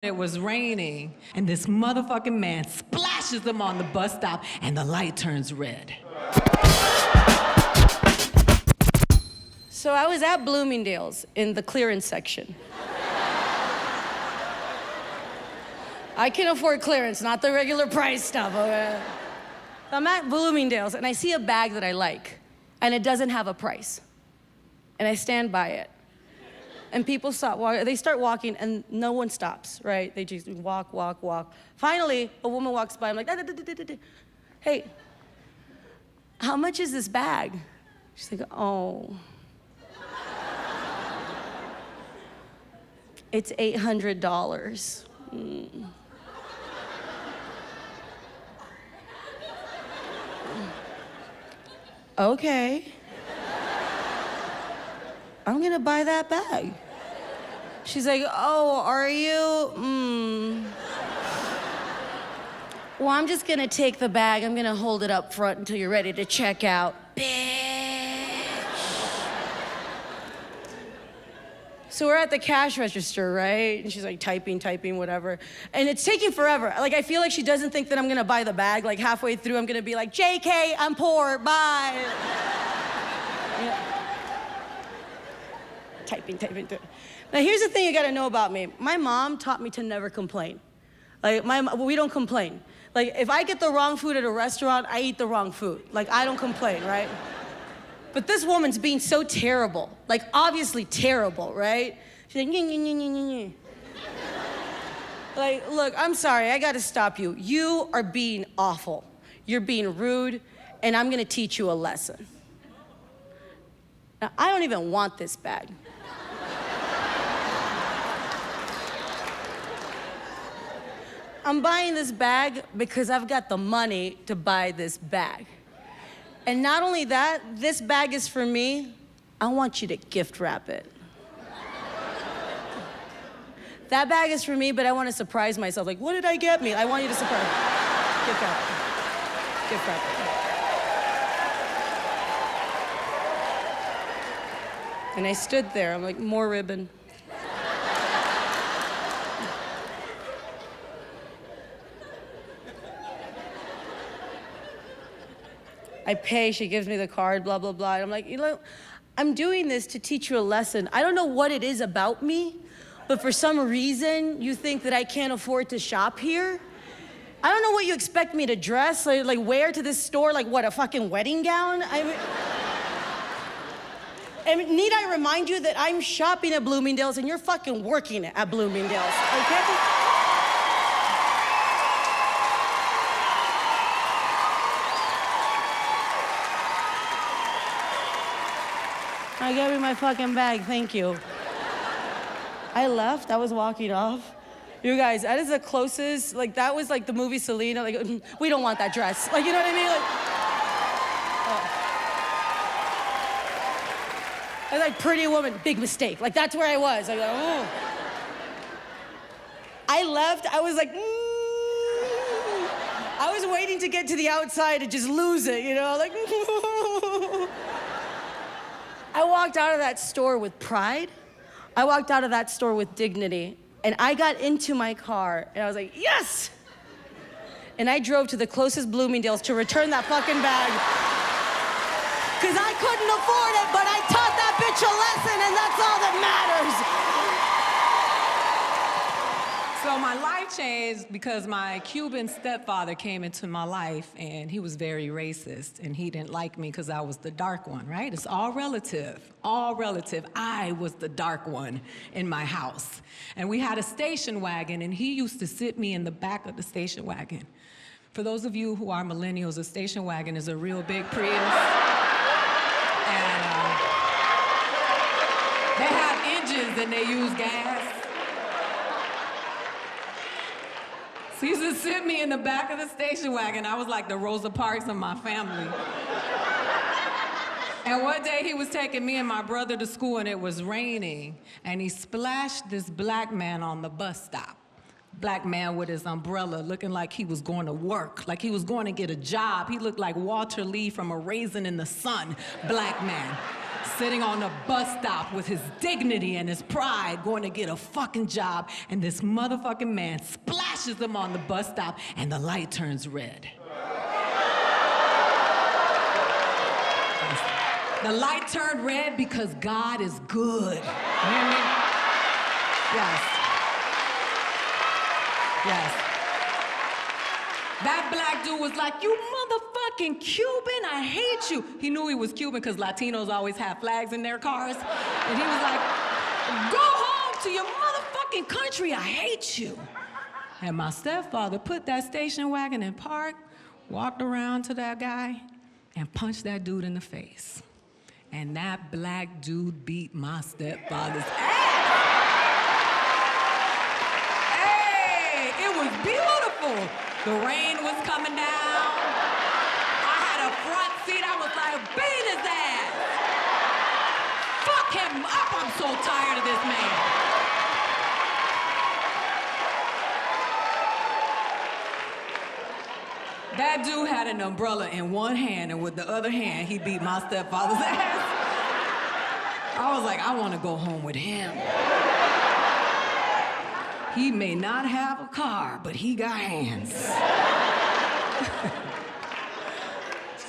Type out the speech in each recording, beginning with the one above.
It was raining, and this motherfucking man splashes them on the bus stop, and the light turns red. So I was at Bloomingdale's in the clearance section. I can afford clearance, not the regular price stuff, okay? I'm at Bloomingdale's, and I see a bag that I like, and it doesn't have a price. And I stand by it. And people they start walking, and no one stops, right? They just walk, walk, walk. Finally, a woman walks by, I'm like, hey, how much is this bag? She's like, oh. It's $800. Okay. I'm gonna buy that bag. She's like, oh, are you? Well, I'm just gonna take the bag. I'm gonna hold it up front until you're ready to check out. Bitch. So we're at the cash register, right? And she's like typing, whatever. And it's taking forever. Like, I feel like she doesn't think that I'm gonna buy the bag. Like, halfway through, I'm gonna be like, JK, I'm poor, bye. Yeah. Typing. Now, here's the thing you gotta know about me. My mom taught me to never complain. Like, we don't complain. Like, if I get the wrong food at a restaurant, I eat the wrong food. Like, I don't complain, right? But this woman's being so terrible. Like, obviously terrible, right? She's like, Like, look, I'm sorry, I gotta stop you. You are being awful. You're being rude, and I'm gonna teach you a lesson. Now, I don't even want this bag. I'm buying this bag because I've got the money to buy this bag. And not only that, this bag is for me. I want you to gift wrap it. That bag is for me, but I want to surprise myself. Like, what did I get me? I want you to surprise. Gift wrap it. Gift wrap it. And I stood there. I'm like, more ribbon. I pay, she gives me the card, blah, blah, blah. And I'm like, you know, I'm doing this to teach you a lesson. I don't know what it is about me, but for some reason, you think that I can't afford to shop here. I don't know what you expect me to dress, like wear to this store, like what, a fucking wedding gown? And need I remind you that I'm shopping at Bloomingdale's and you're fucking working at Bloomingdale's, okay? I gave me my fucking bag, thank you. I left, I was walking off. You guys, that is the closest, like that was like the movie Selena, like, we don't want that dress. Like, you know what I mean? Like, I was like, Pretty Woman, big mistake. Like, that's where I was. Like, oh. I left, I was like, I was waiting to get to the outside and just lose it, you know? Like, I walked out of that store with pride. I walked out of that store with dignity. And I got into my car, and I was like, yes! And I drove to the closest Bloomingdale's to return that fucking bag. Because I couldn't afford it, but I taught that bitch a lesson, and that's all that matters. So my life changed because my Cuban stepfather came into my life, and he was very racist, and he didn't like me because I was the dark one, right? It's all relative, all relative. I was the dark one in my house. And we had a station wagon, and he used to sit me in the back of the station wagon. For those of you who are millennials, a station wagon is a real big Prius. And they have engines and they use gas. So he used to sit me in the back of the station wagon. I was like the Rosa Parks of my family. And one day he was taking me and my brother to school and it was raining. And he splashed this black man on the bus stop. Black man with his umbrella looking like he was going to work, like he was going to get a job. He looked like Walter Lee from A Raisin in the Sun, black man. sitting on a bus stop with his dignity and his pride going to get a fucking job, and this motherfucking man splashes him on the bus stop and the light turns red. The light turned red because God is good. You hear me? Yes. Yes. That black dude was like, you motherfucking Cuban, I hate you. He knew he was Cuban because Latinos always have flags in their cars. And he was like, go home to your motherfucking country, I hate you. And my stepfather put that station wagon in park, walked around to that guy, and punched that dude in the face. And that black dude beat my stepfather's ass. Hey, it was beautiful. The rain was coming down. I had a front seat. I was like, beat his ass. Fuck him up. I'm so tired of this man. That dude had an umbrella in one hand, and with the other hand, he beat my stepfather's ass. I was like, I want to go home with him. He may not have a car, but he got hands.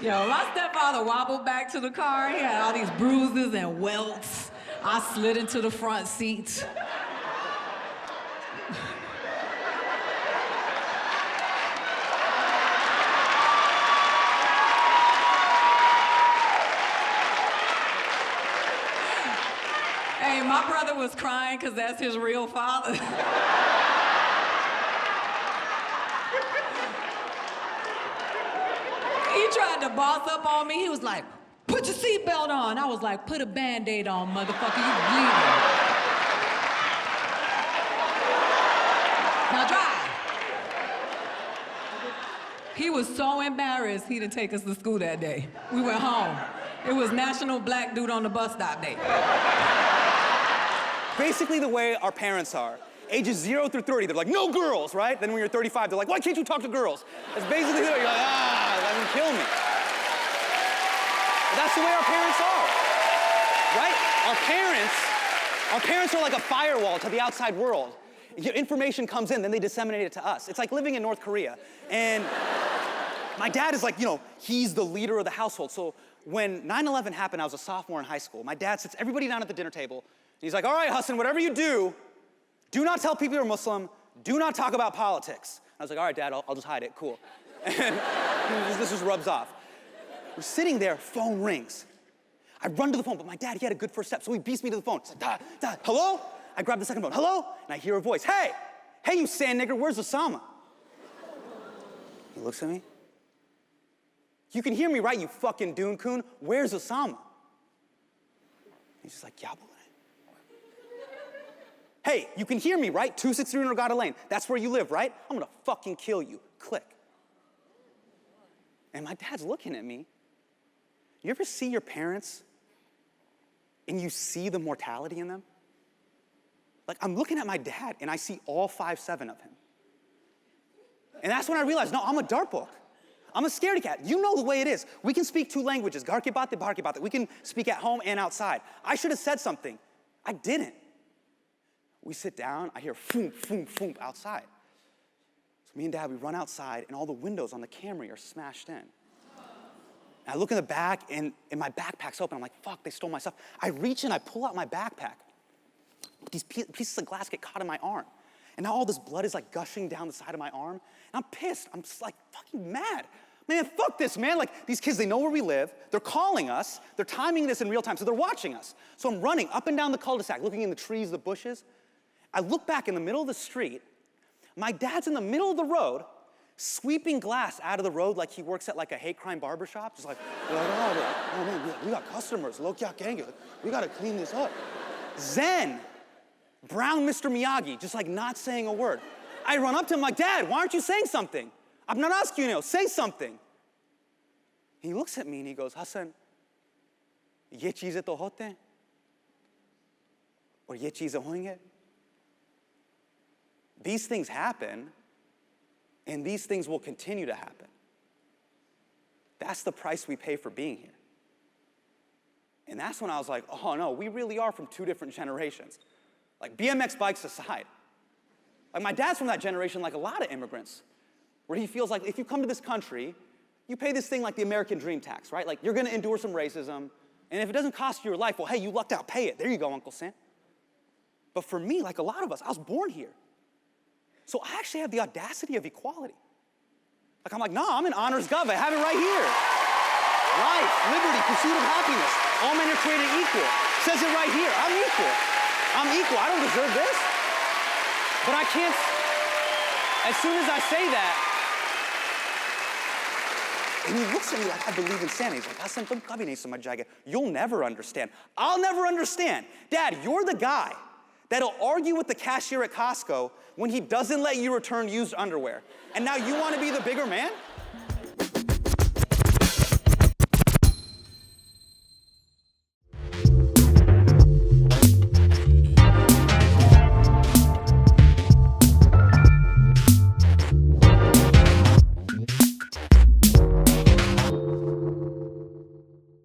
Yo, my stepfather wobbled back to the car. He had all these bruises and welts. I slid into the front seat. Hey, my brother was crying because that's his real father. He tried to boss up on me. He was like, put your seatbelt on. I was like, put a Band-Aid on, motherfucker, you bleeding. Now drive. He was so embarrassed he didn't take us to school that day. We went home. It was National Black Dude on the Bus Stop Day. Basically the way our parents are. Ages 0 through 30, they're like, no girls, right? Then when you're 35, they're like, why can't you talk to girls? That's basically the way you're like, that can kill me. But that's the way our parents are, right? Our parents are like a firewall to the outside world. Information comes in, then they disseminate it to us. It's like living in North Korea. And my dad is like, he's the leader of the household. So when 9/11 happened, I was a sophomore in high school. My dad sits everybody down at the dinner table. He's like, all right, Hassan, whatever you do not tell people you're Muslim, do not talk about politics. I was like, all right, Dad, I'll just hide it, cool. And this just rubs off. We're sitting there, phone rings. I run to the phone, but my dad, he had a good first step, so he beats me to the phone. He's like, Dad, hello? I grab the second phone, hello? And I hear a voice, hey, you sand nigger, where's Osama? He looks at me. You can hear me, right, you fucking Dune Coon? Where's Osama? He's just like, yeah, boy. Hey, you can hear me, right? 263 Regatta Lane. That's where you live, right? I'm gonna fucking kill you. Click. And my dad's looking at me. You ever see your parents and you see the mortality in them? Like, I'm looking at my dad and I see all 5'7" of him. And that's when I realized, no, I'm a darpok. I'm a scaredy cat. You know the way it is. We can speak 2 languages, Gharke Bate, Bharke Bate. We can speak at home and outside. I should have said something. I didn't. We sit down, I hear foom, foom, foom outside. So me and Dad, we run outside, and all the windows on the Camry are smashed in. And I look in the back, and my backpack's open. I'm like, fuck, they stole my stuff. I reach in, I pull out my backpack. These pieces of glass get caught in my arm. And now all this blood is like gushing down the side of my arm. And I'm pissed. I'm just like fucking mad. Man, fuck this, man. Like, these kids, they know where we live. They're calling us. They're timing this in real time, so they're watching us. So I'm running up and down the cul-de-sac, looking in the trees, the bushes. I look back in the middle of the street. My dad's in the middle of the road, sweeping glass out of the road like he works at like a hate crime barbershop. Just like, oh man, we got customers, low-kya gang. We gotta clean this up. Zen, brown Mr. Miyagi, just like not saying a word. I run up to him like, Dad, why aren't you saying something? I'm not asking you, say something. He looks at me and he goes, Hassan, ye cheeze to hote hain, or ye cheeze hoenge. These things happen, and these things will continue to happen. That's the price we pay for being here. And that's when I was like, oh no, we really are from two different generations. Like BMX bikes aside. Like my dad's from that generation like a lot of immigrants, where he feels like if you come to this country, you pay this thing like the American dream tax, right? Like you're gonna endure some racism, and if it doesn't cost you your life, well, hey, you lucked out, pay it. There you go, Uncle Sam. But for me, like a lot of us, I was born here. So I actually have the audacity of equality. Like I'm like, nah, I'm an honors gov, I have it right here. Life, liberty, pursuit of happiness. All men are created equal. Says it right here, I'm equal. I'm equal, I don't deserve this. But I can't, as soon as I say that, and he looks at me like I believe in Santa. He's like, Hassan, tum kabhi nahi samajh jayega. You'll never understand. I'll never understand. Dad, you're the guy that'll argue with the cashier at Costco when he doesn't let you return used underwear. And now you want to be the bigger man?